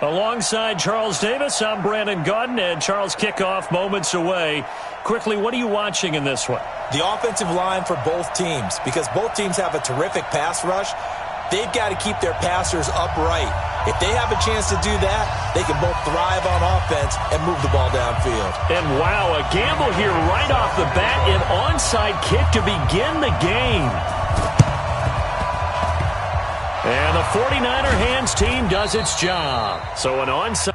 Alongside Charles Davis, I'm Brandon Gaudin, and Charles, kickoff moments away. Quickly, what are you watching in this one? The offensive line for both teams, because both teams have a terrific pass rush. They've got to keep their passers upright. If they have a chance to do that, they can both thrive on offense and move the ball downfield. And wow, a gamble here right off the bat, an onside kick to begin the game. And the 49er hands team does its job. So an onside.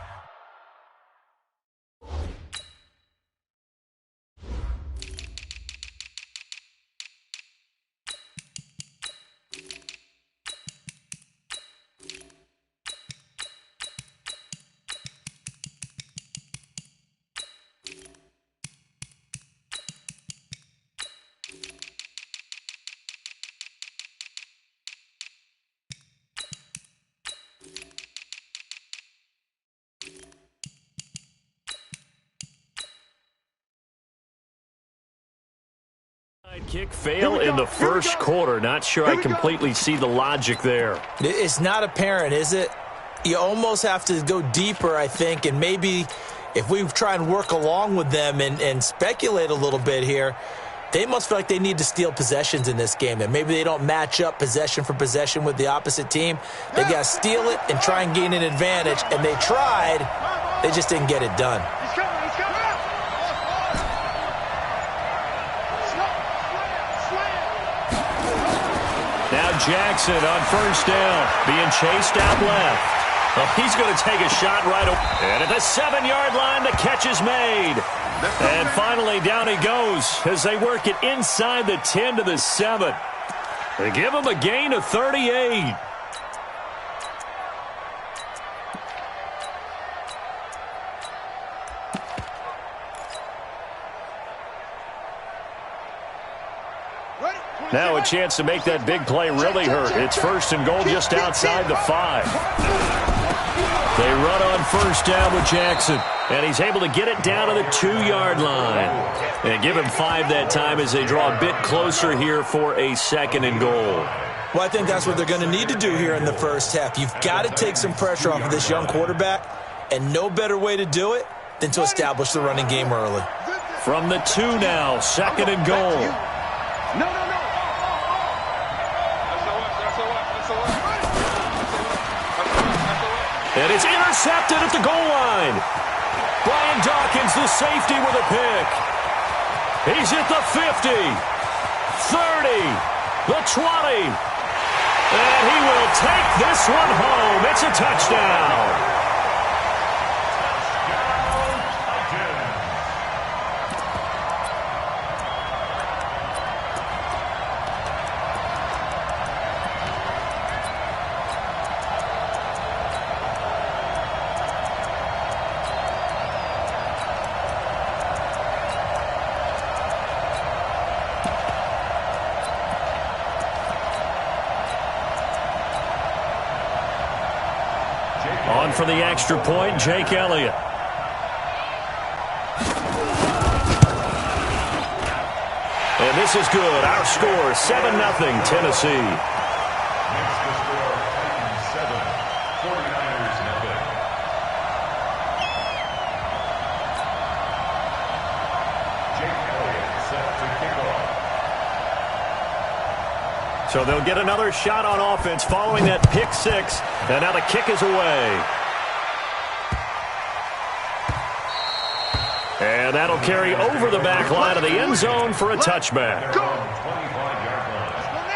Kick fail in the first quarter. Not sure I completely see the logic there. It's not apparent, is it? You almost have to go deeper, I think, and maybe if we try and work along with them and speculate a little bit here, they must feel like they need to steal possessions in this game, and maybe they don't match up possession for possession with the opposite team. They got to steal it and try and gain an advantage, and they tried. They just didn't get it done. Jackson on first down, being chased out left. Oh, he's going to take a shot right away. And at the 7-yard line, the catch is made. And finally, down he goes as they work it inside the 10 to the 7. They give him a gain of 38. Now a chance to make that big play really hurt. It's first and goal just outside the 5. They run on first down with Jackson, and he's able to get it down to the 2-yard line. And give him 5 that time as they draw a bit closer here for a second and goal. Well, I think that's what they're going to need to do here in the first half. You've got to take some pressure off of this young quarterback, and no better way to do it than to establish the running game early. From the 2 now, second and goal. And it's intercepted at the goal line. Brian Dawkins, the safety, with a pick. He's at the 50, 30, the 20. And he will take this one home. It's a touchdown. On for the extra point, Jake Elliott. And this is good. Our score, 7-0 Tennessee. So they'll get another shot on offense following that pick 6. And now the kick is away. And that'll carry over the back line of the end zone for a touchback.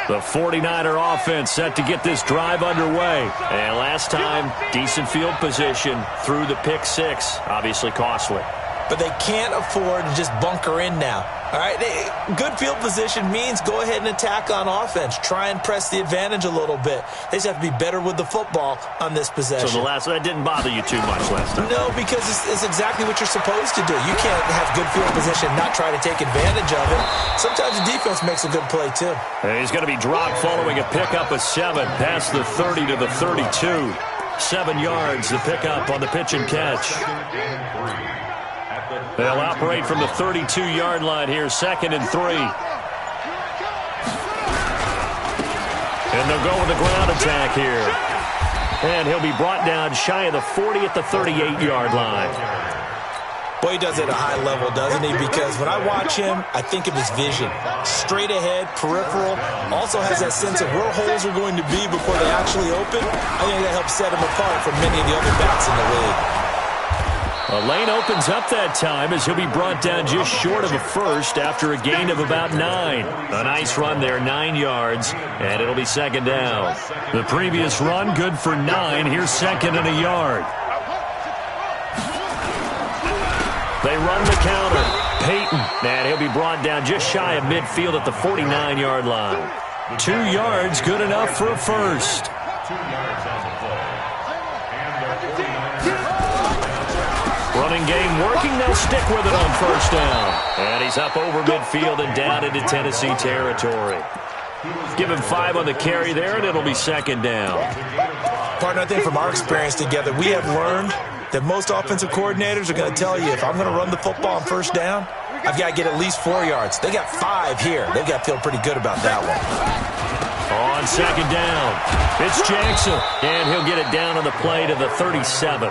The 49er offense set to get this drive underway. And last time, decent field position through the pick 6. Obviously costly. But they can't afford to just bunker in now. All right, good field position means go ahead and attack on offense. Try and press the advantage a little bit. They just have to be better with the football on this possession. So that didn't bother you too much last time? No, because it's exactly what you're supposed to do. You can't have good field position and not try to take advantage of it. Sometimes the defense makes a good play, too. And he's going to be dropped following a pickup of 7 past the 30 to the 32. 7 yards, the pickup on the pitch and catch. They'll operate from the 32-yard line here, 2nd and 3. And they'll go with the ground attack here. And he'll be brought down shy of the 40 at the 38-yard line. Boy, he does it at a high level, doesn't he? Because when I watch him, I think of his vision. Straight ahead, peripheral, also has that sense of where holes are going to be before they actually open. I think that helps set him apart from many of the other backs in the league. A lane opens up that time as he'll be brought down just short of a first after a gain of about 9. A nice run there, 9 yards, and it'll be second down. The previous run, good for 9. Here's second and a yard. They run the counter. Peyton, and he'll be brought down just shy of midfield at the 49-yard line. 2 yards, good enough for a first. Running game working, they'll stick with it on first down. And he's up over midfield and down into Tennessee territory. Give him 5 on the carry there, and it'll be second down. Partner, I think from our experience together, we have learned that most offensive coordinators are going to tell you, if I'm going to run the football on first down, I've got to get at least 4 yards. They got 5 here. They've got to feel pretty good about that one. On second down, it's Jackson, and he'll get it down on the play to the 37.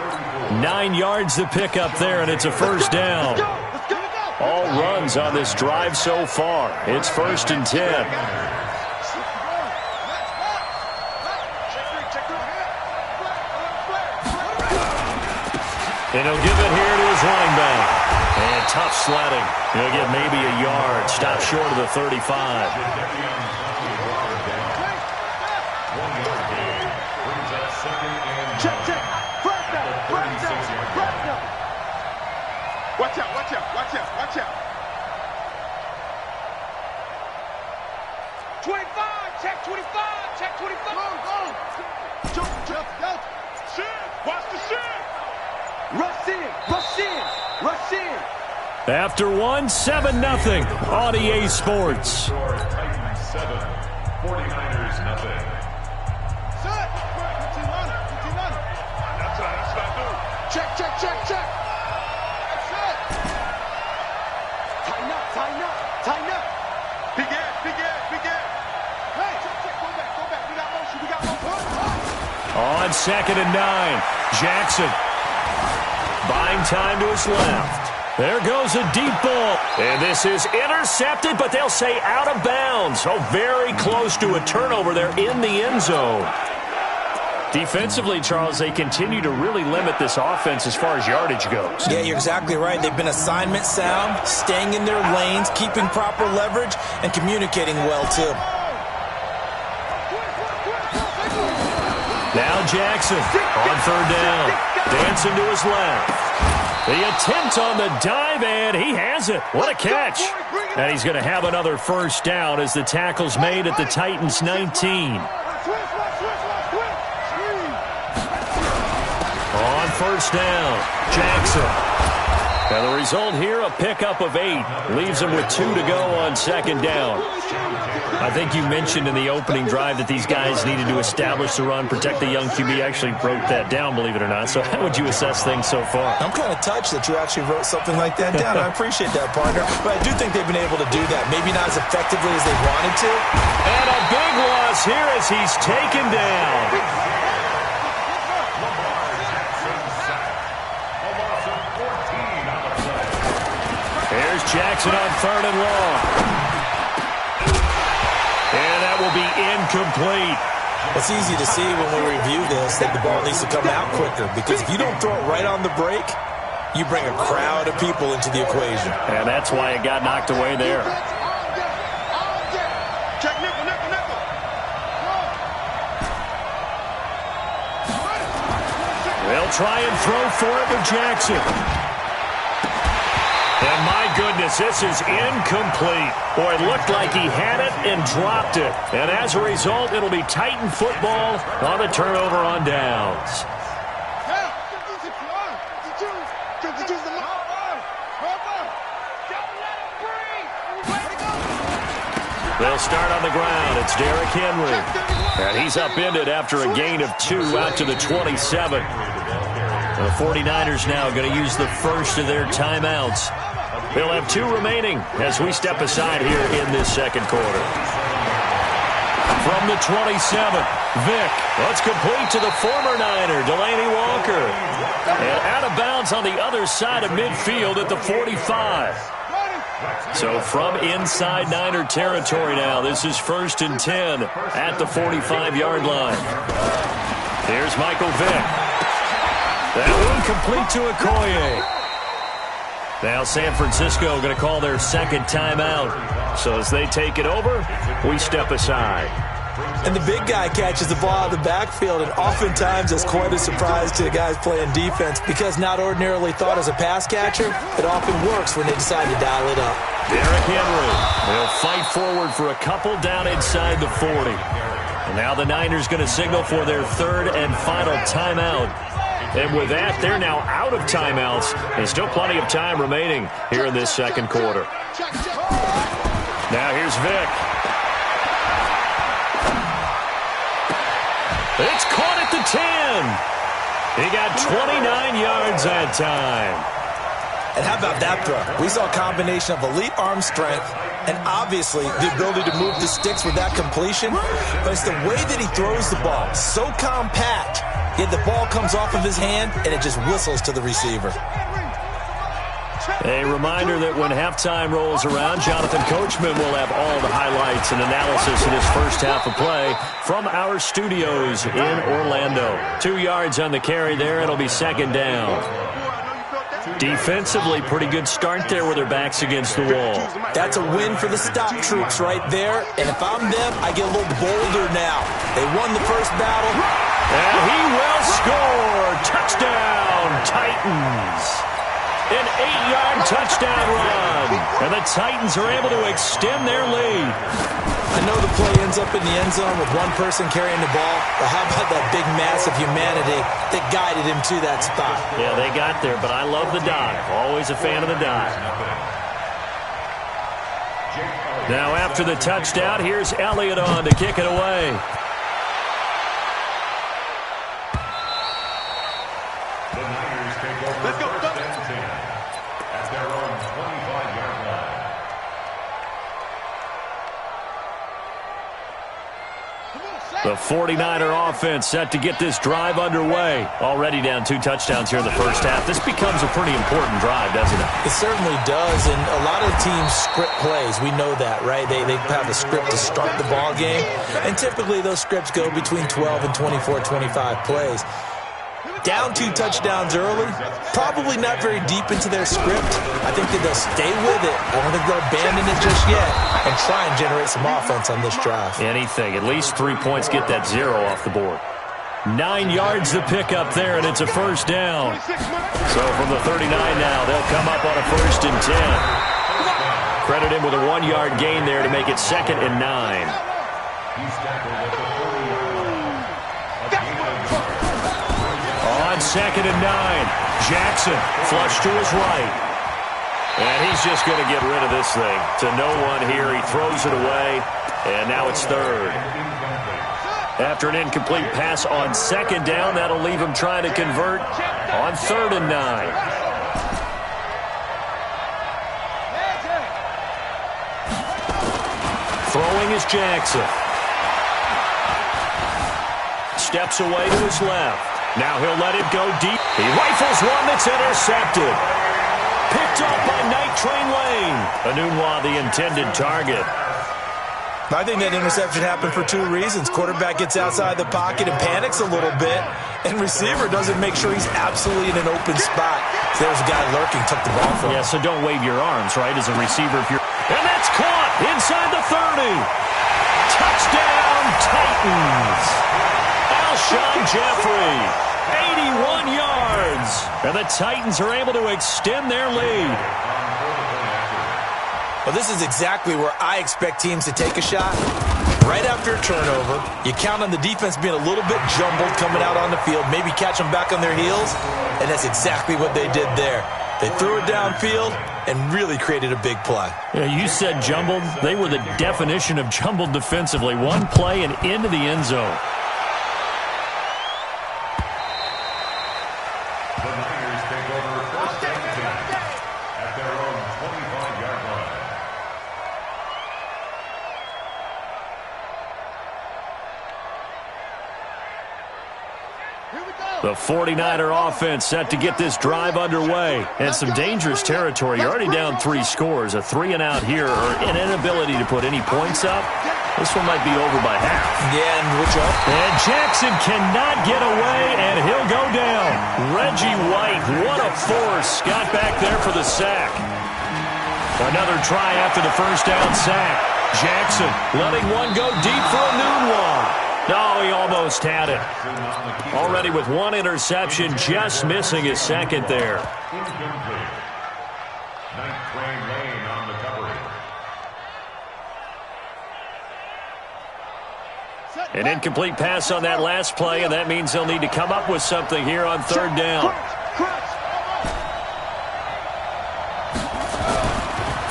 9 yards to pick up there, and it's a first down. All runs on this drive so far. It's 1st and 10. And he'll give it here to his running back. And tough sledding. He'll get maybe a yard. Stop short of the 35. Watch out, watch out, watch out, watch out. 25, check 25, check 25. Go. Jump. Shit, watch the shit. Rush in. After 1, 7-0 on EA Sports. Titans 7, 49ers nothing. Set. 15 on it. That's what I do. Check. That's it. Tighten up. Big air. Hey, check. Go back. We got motion. On 2nd and 9, Jackson. Buying time to his left. There goes a deep ball. And this is intercepted, but they'll say out of bounds. Oh, very close to a turnover there in the end zone. Defensively, Charles, they continue to really limit this offense as far as yardage goes. Yeah, you're exactly right. They've been assignment sound, staying in their lanes, keeping proper leverage, and communicating well, too. Now Jackson on 3rd down. Dancing to his left. The attempt on the dive, and he has it. What a catch. And he's going to have another first down as the tackle's made at the Titans 19. On first down, Jackson. And the result here, a pickup of 8. Leaves him with 2 to go on 2nd down. I think you mentioned in the opening drive that these guys needed to establish the run, protect the young QB. Actually wrote that down, believe it or not. So how would you assess things so far? I'm kind of touched that you actually wrote something like that down. I appreciate that, partner. But I do think they've been able to do that. Maybe not as effectively as they wanted to. And a big loss here as he's taken down. Here's Jackson on 3rd and long. And that will be incomplete. It's easy to see when we review this that the ball needs to come out quicker, because if you don't throw it right on the break, you bring a crowd of people into the equation. And that's why it got knocked away there. Check nickel. They'll try and throw for it with Jackson. And my goodness, this is incomplete. Boy, it looked like he had it and dropped it. And as a result, it'll be Titan football on the turnover on downs. They'll start on the ground. It's Derrick Henry. And he's upended after a gain of 2 out to the 27. The 49ers now going to use the first of their timeouts. They'll have 2 remaining as we step aside here in this second quarter. From the 27, Vick, let's complete to the former Niner, Delanie Walker. And out of bounds on the other side of midfield at the 45. So from inside Niner territory now, this is 1st and 10 at the 45-yard line. Here's Michael Vick. That one complete to Okoye. Now San Francisco going to call their second timeout. So as they take it over, we step aside. And the big guy catches the ball out of the backfield, and oftentimes it's quite a surprise to the guys playing defense because not ordinarily thought as a pass catcher, it often works when they decide to dial it up. Derrick Henry will fight forward for a couple down inside the 40. And now the Niners going to signal for their third and final timeout. And with that, they're now out of timeouts. There's still plenty of time remaining here in this second quarter. Now here's Vick. It's caught at the 10. He got 29 yards that time. And how about that throw? We saw a combination of elite arm strength and obviously the ability to move the sticks with that completion. But it's the way that he throws the ball. So compact. Yet the ball comes off of his hand and it just whistles to the receiver. A reminder that when halftime rolls around, Jonathan Coachman will have all the highlights and analysis in his first half of play from our studios in Orlando. 2 yards on the carry there. It'll be second down. Defensively, pretty good start there with their backs against the wall. That's a win for the stop troops right there. And if I'm them, I get a little bolder now. They won the first battle. And he will score. Touchdown, Titans. An 8-yard touchdown run. And the Titans are able to extend their lead. I know the play ends up in the end zone with one person carrying the ball, but how about that big mass of humanity that guided him to that spot? Yeah, they got there, but I love the dive. Always a fan of the dive. Now after the touchdown, here's Elliott on to kick it away. Let's go. At their own 25-yard line. The 49er offense set to get this drive underway. Already down 2 touchdowns here in the first half. This becomes a pretty important drive, doesn't it? It certainly does, and a lot of teams script plays. We know that, right? They have a script to start the ball game, and typically those scripts go between 12 and 24, 25 plays. Down 2 touchdowns early, probably not very deep into their script. I think that they'll stay with it. I don't think they'll abandon it just yet and try and generate some offense on this drive. Anything. At least 3 points get that 0 off the board. 9 yards to pick up there, and it's a first down. So from the 39 now, they'll come up on a 1st and 10. Credit him with a 1-yard gain there to make it 2nd and 9. He's tackled at the 40-yard line. On 2nd and 9, Jackson flush to his right. And he's just going to get rid of this thing. To no one here, he throws it away, and now it's 3rd. After an incomplete pass on 2nd down, that'll leave him trying to convert on 3rd and 9. Throwing is Jackson. Steps away to his left. Now he'll let it go deep. He rifles one that's intercepted. Picked up by Night Train Lane. Enunwa, the intended target. I think that interception happened for 2 reasons. Quarterback gets outside the pocket and panics a little bit, and receiver doesn't make sure he's absolutely in an open spot. So there's a guy lurking, took the ball from him. Yeah, so don't wave your arms, right, as a receiver if you're... And that's caught inside the 30. Touchdown, Titans. Alshon Jeffrey, 81 yards. And the Titans are able to extend their lead. Well, this is exactly where I expect teams to take a shot. Right after a turnover, you count on the defense being a little bit jumbled coming out on the field, maybe catch them back on their heels, and that's exactly what they did there. They threw it downfield and really created a big play. Yeah, you said jumbled. They were the definition of jumbled defensively. One play and into the end zone. The Niners take over 1st and 10 at their own 25-yard line. The 49er offense set to get this drive underway. And some dangerous territory. You're already down 3 scores. A 3-and-out here or an inability to put any points up. This one might be over by half. Yeah, and Jackson cannot get away, and he'll go down. Reggie White, what a force. Got back there for the sack. Another try after the first down sack. Jackson letting one go deep for a noon one. No, he almost had it. Already with 1 interception, just missing his second there. Incomplete. Ninth Train Lane on the coverage. An incomplete pass on that last play, and that means they'll need to come up with something here on third down.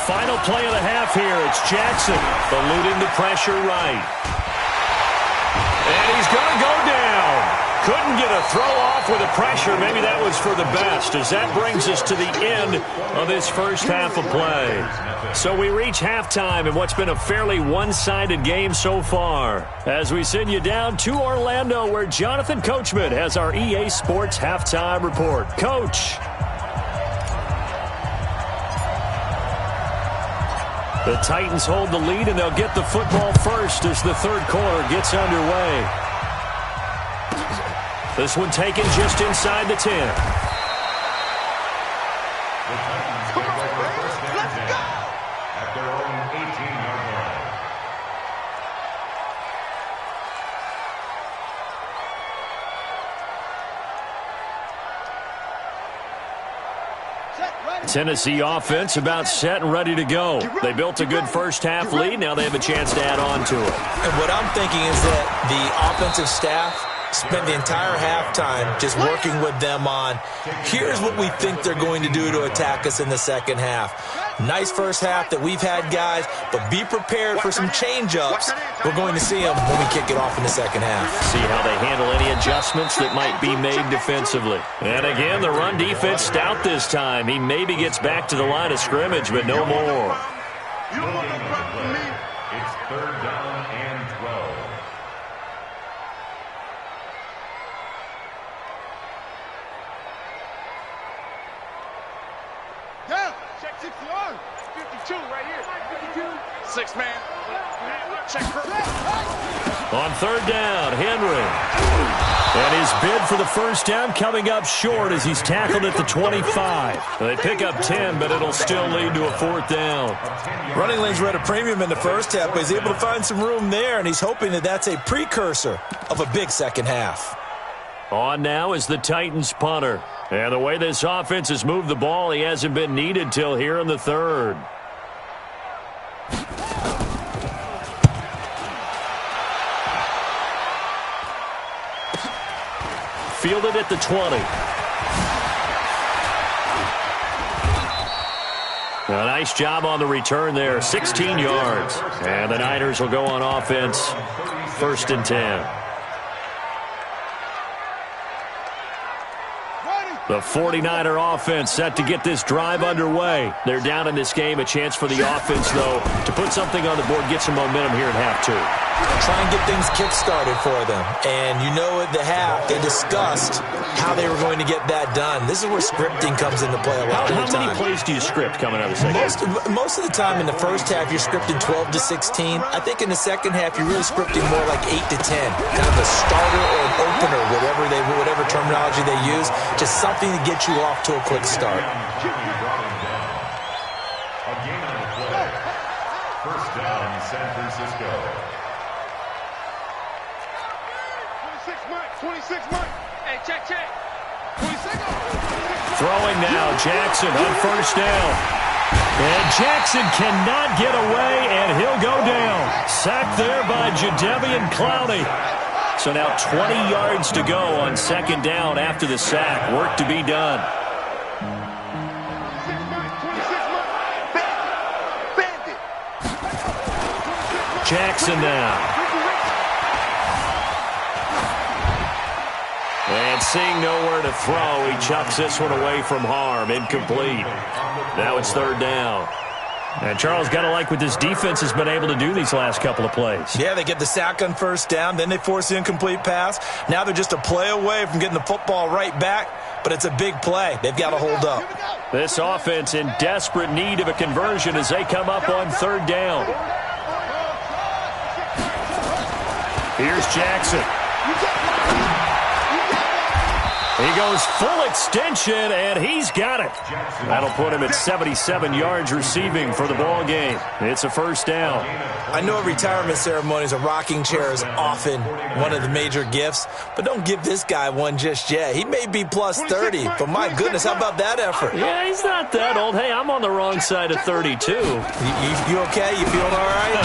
Final play of the half here. It's Jackson eluding the pressure right. And he's going to go down. Couldn't get a throw off with the pressure. Maybe that was for the best, as that brings us to the end of this first half of play. So we reach halftime in what's been a fairly one-sided game so far, as we send you down to Orlando, where Jonathan Coachman has our EA Sports halftime report. Coach. The Titans hold the lead, and they'll get the football first as the third quarter gets underway. This one taken just inside the 10. The Titans take over first and 10 at their own 18-yard line. Tennessee offense about set and ready to go. They built a good first-half lead. Now they have a chance to add on to it. And what I'm thinking is that the offensive staff spent the entire halftime just working with them on, here's what we think they're going to do to attack us in the second half. Nice first half that we've had, guys, but be prepared for some change-ups. We're going to see them when we kick it off in the second half. See how they handle any adjustments that might be made defensively. And again, the run defense stout this time. He maybe gets back to the line of scrimmage, but no more. It's third down and 12. Down. Check 61. 52 right here. 52. 6-man. Check. On third down, Henry. And his bid for the first down coming up short as he's tackled at the 25. They pick up 10, but it'll still lead to a fourth down. Running lanes were at a premium in the first half, but he's able to find some room there, and he's hoping that that's a precursor of a big second half. On now is the Titans punter. And the way this offense has moved the ball, he hasn't been needed till here in the third. Fielded at the 20. A nice job on the return there, 16 yards. And the Niners will go on offense, first and 10. The 49er offense set to get this drive underway. They're down in this game. A chance for the offense, though, to put something on the board, get some momentum here in half two. Try and get things kick-started for them. And you know at the half, they discussed how they were going to get that done. This is where scripting comes into play a lot of the time. How many plays do you script coming out of the second half? Most of the time in the first half, you're scripting 12 to 16. I think in the second half, you're really scripting more like 8 to 10. Kind of a starter or an opener, whatever terminology they use. Just something to get you off to a quick start. A gain on the play. First down, San Francisco. 26 Mike. Hey, check. 26. Throwing now, Jackson on first down. And Jackson cannot get away, and he'll go down. Sacked there by Jadeveon Clowney. So now 20 yards to go on second down after the sack. Work to be done. 26 Bandit. Jackson now. And seeing nowhere to throw, he chucks this one away from harm. Incomplete. Now it's third down. And Charles, got to like what this defense has been able to do these last couple of plays. Yeah, they get the sack on first down, then they force the incomplete pass. Now they're just a play away from getting the football right back, but it's a big play. They've got to hold up. This offense in desperate need of a conversion as they come up on third down. Here's Jackson. He goes full extension, and he's got it. That'll put him at 77 yards receiving for the ball game. It's a first down. I know at retirement ceremonies, a rocking chair is often one of the major gifts, but don't give this guy one just yet. He may be plus 30, but my goodness, how about that effort? Yeah, he's not that old. Hey, I'm on the wrong side of 32. You okay? You feeling all right?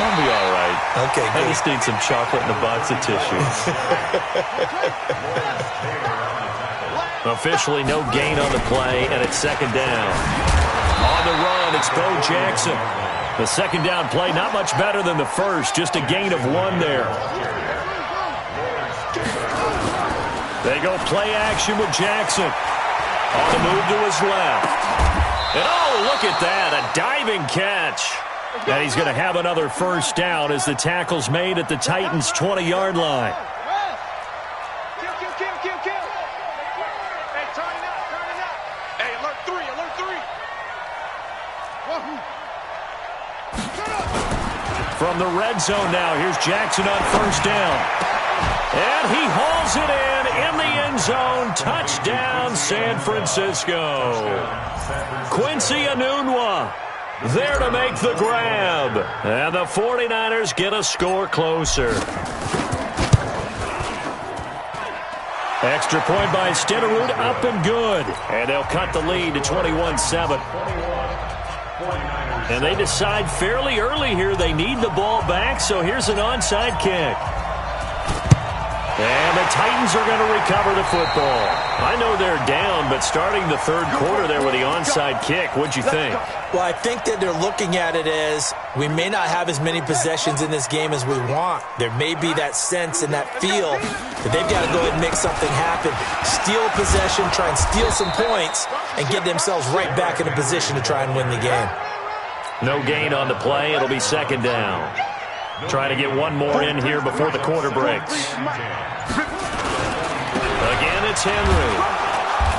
I'll be all right. Okay, good. I just need some chocolate and a box of tissue. Officially no gain on the play, and it's second down. On the run, it's Bo Jackson. The second down play, not much better than the first, just a gain of 1 there. They go play action with Jackson. On the move to his left. And oh, look at that, a diving catch. And he's going to have another first down as the tackle's made at the Titans' 20-yard line. Hey, turn it up. Hey, alert 3. From the red zone now, here's Jackson on first down. And he hauls it in the end zone. Touchdown, San Francisco. Quincy Enunwa there to make the grab. And the 49ers get a score closer. Extra point by Stenerud, up and good. And they'll cut the lead to 21-7. And they decide fairly early here they need the ball back, so here's an onside kick. And the Titans are going to recover the football. I know they're down, but starting the third quarter there with the onside kick, what'd you think? Well, I think that they're looking at it as we may not have as many possessions in this game as we want. There may be that sense and that feel that they've got to go ahead and make something happen. Steal a possession, try and steal some points, and get themselves right back in a position to try and win the game. No gain on the play. It'll be second down. Trying to get one more in here before the quarter breaks. Again, it's Henry.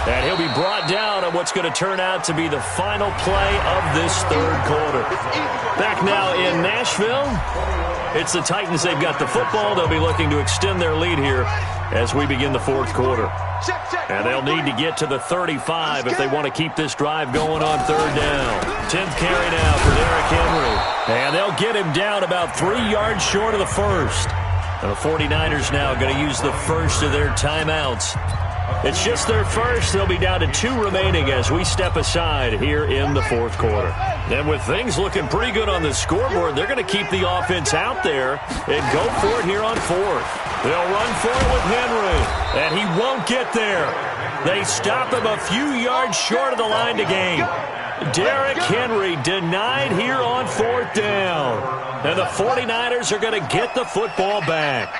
And he'll be brought down on what's going to turn out to be the final play of this third quarter. Back now in Nashville. It's the Titans. They've got the football. They'll be looking to extend their lead here as we begin the fourth quarter. And they'll need to get to the 35 if they want to keep this drive going on third down. 10th carry now for Derrick Henry. And they'll get him down about 3 yards short of the first. And the 49ers now going to use the first of their timeouts. It's just their first. They'll be down to 2 remaining as we step aside here in the fourth quarter. And with things looking pretty good on the scoreboard, they're going to keep the offense out there and go for it here on fourth. They'll run for it with Henry, and he won't get there. They stop him a few yards short of the line to gain. Derrick Henry denied here on fourth down. And the 49ers are going to get the football back.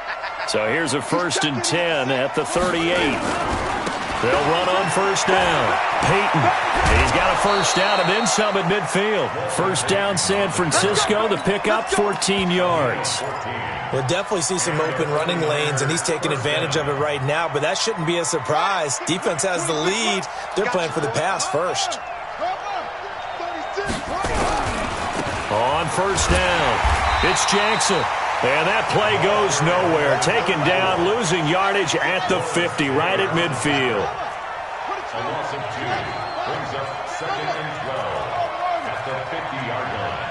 So here's a 1st and 10 at the 38. They'll run on first down. Peyton, he's got a first down and then some at midfield. First down, San Francisco. The pickup, 14 yards. We'll definitely see some open running lanes, and he's taking advantage of it right now, but that shouldn't be a surprise. Defense has the lead. They're playing for the pass first. On first down, it's Jackson. And that play goes nowhere. Taken down, losing yardage at the 50, right at midfield. A loss of 2 brings up 2nd and 12 at the 50-yard line.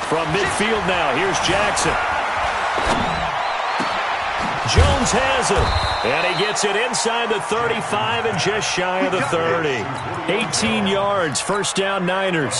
From midfield now, here's Jackson. Jones has it, and he gets it inside the 35 and just shy of the 30. 18 yards, first down Niners.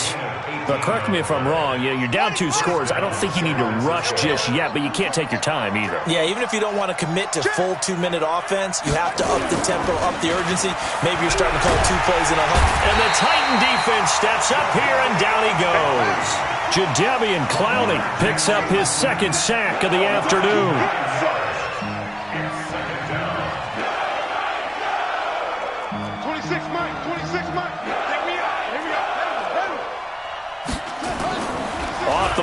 But correct me if I'm wrong, you're down 2 scores. I don't think you need to rush just yet, but you can't take your time either. Yeah, even if you don't want to commit to full 2-minute offense, you have to up the tempo, up the urgency. Maybe you're starting to call 2 plays in a hunt. And the Titan defense steps up here, and down he goes. Jadeveon Clowney picks up his 2nd sack of the afternoon.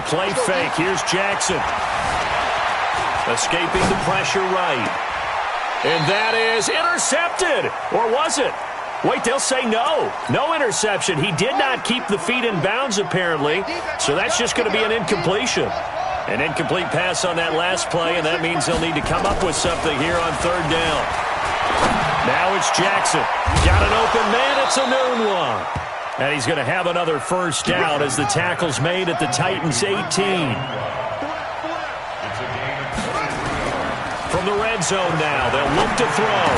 play fake. Here's Jackson. Escaping the pressure right. And that is intercepted. Or was it? Wait, they'll say no. No interception. He did not keep the feet in bounds, apparently. So that's just going to be an incompletion. An incomplete pass on that last play, and that means they'll need to come up with something here on third down. Now it's Jackson. Got an open man. It's a noon one. And he's going to have another first down as the tackle's made at the Titans' 18. From the red zone now, they'll look to throw.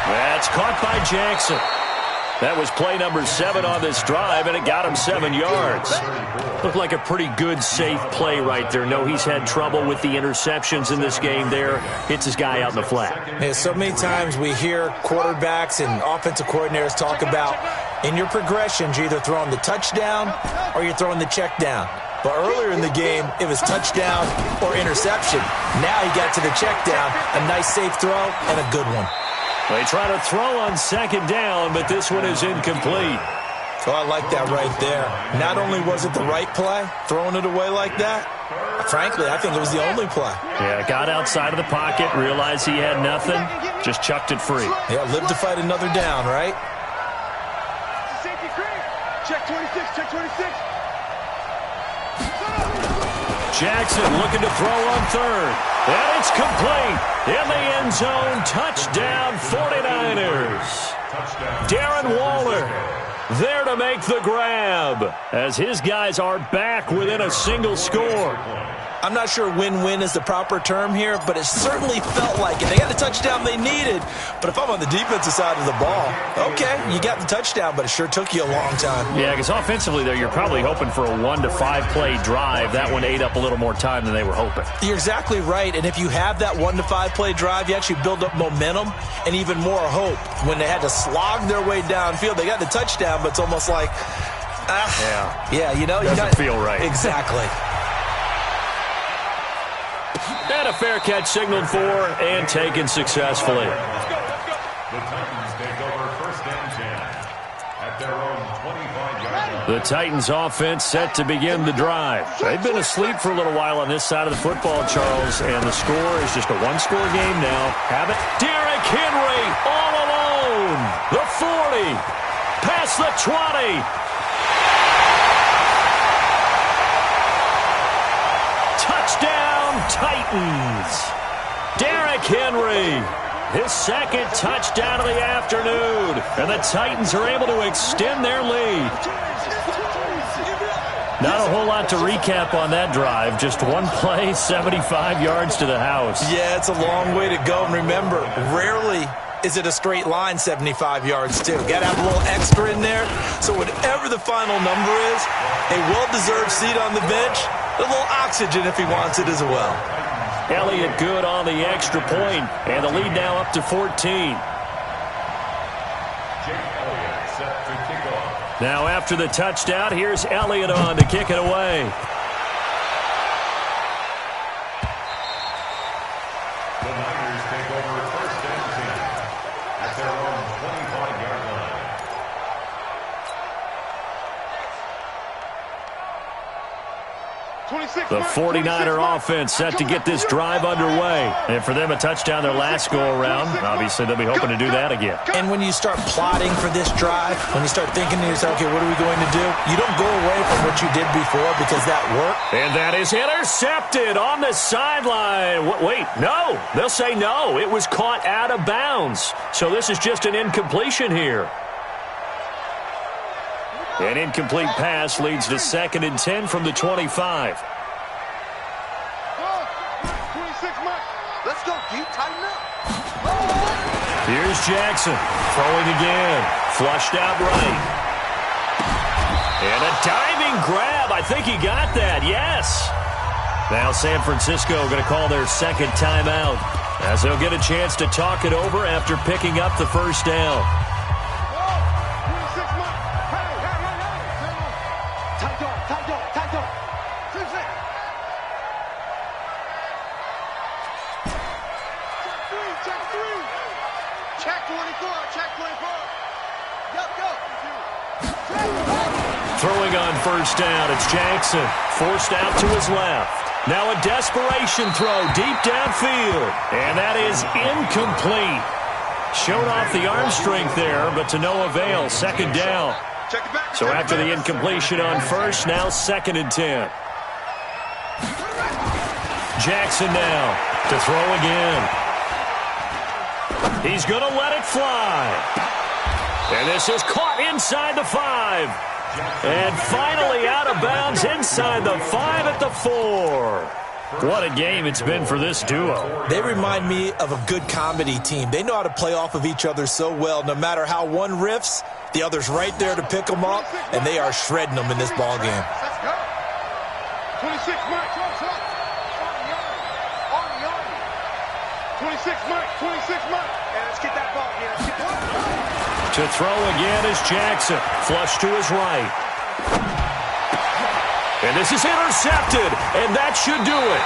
That's caught by Jackson. That was play number 7 on this drive, and it got him 7 yards. Looked like a pretty good, safe play right there. No, he's had trouble with the interceptions in this game there. Hits his guy out in the flat. Yeah, so many times we hear quarterbacks and offensive coordinators talk about in your progressions, you're either throwing the touchdown or you're throwing the check down. But earlier in the game, it was touchdown or interception. Now he got to the check down, a nice safe throw, and a good one. They try to throw on second down, but this one is incomplete. Oh, I like that right there. Not only was it the right play, throwing it away like that, frankly, I think it was the only play. Yeah, got outside of the pocket, realized he had nothing, just chucked it free. Yeah, live to fight another down, right? Safety cream. Check 26, check 26. Jackson looking to throw on third. And it's complete. In the end zone, touchdown 49ers. Darren Waller there to make the grab as his guys are back within a single score. I'm not sure win-win is the proper term here, but it certainly felt like it. They got the touchdown they needed, but if I'm on the defensive side of the ball, okay, you got the touchdown, but it sure took you a long time. Yeah, because offensively there, you're probably hoping for a 1 to 5 play drive. That one ate up a little more time than they were hoping. You're exactly right, and if you have that 1 to 5 play drive, you actually build up momentum and even more hope. When they had to slog their way downfield, they got the touchdown, but it's almost like, you know, doesn't feel right. Exactly. And a fair catch signaled for and taken successfully. The Titans take over first and 10 at their own 25-yard line. The Titans offense set to begin the drive. They've been asleep for a little while on this side of the football, Charles, and the score is just a one-score game now. Have it. Derrick Henry all alone. The 40. Past the 20. Touchdown, Titans. Derrick Henry, his second touchdown of the afternoon. And the Titans are able to extend their lead. Not a whole lot to recap on that drive. Just one play, 75 yards to the house. Yeah, it's a long way to go. And remember, rarely is it a straight line 75 yards, too. Got to have a little extra in there. So whatever the final number is, a well-deserved seat on the bench, a little oxygen if he wants it as well. Elliott good on the extra point, and the lead now up to 14. Now after the touchdown, here's Elliott on to kick it away. The Niners take over first and 10 at their own 25-yard line. The 49er offense set to get this drive underway. And for them, a touchdown their last go-around. Obviously, they'll be hoping to do that again. And when you start plotting for this drive, when you start thinking to yourself, okay, what are we going to do? You don't go away from what you did before because that worked. And that is intercepted on the sideline. Wait, no. They'll say no. It was caught out of bounds. So this is just an incompletion here. An incomplete pass leads to 2nd and 10 from the 25. 26, Mike. Let's go, Pete. Tighten up. Here's Jackson. Throwing again. Flushed out right. And a diving grab. I think he got that. Yes. Now San Francisco going to call their second timeout as they'll get a chance to talk it over after picking up the first down. Throwing on first down, it's Jackson. Forced out to his left. Now a desperation throw deep downfield. And that is incomplete. Showed off the arm strength there, but to no avail. Second down. So after the incompletion on first, now 2nd and 10. Jackson now to throw again. He's going to let it fly. And this is caught inside the 5. And finally out of bounds inside the 5 at the 4. What a game it's been for this duo. They remind me of a good comedy team. They know how to play off of each other so well. No matter how one riffs, the other's right there to pick them up, and they are shredding them in this ball game. 26, Mike. 26, Mike. 26, Mike. And let's get that ball here. To throw again is Jackson. Flush to his right. And this is intercepted, and that should do it.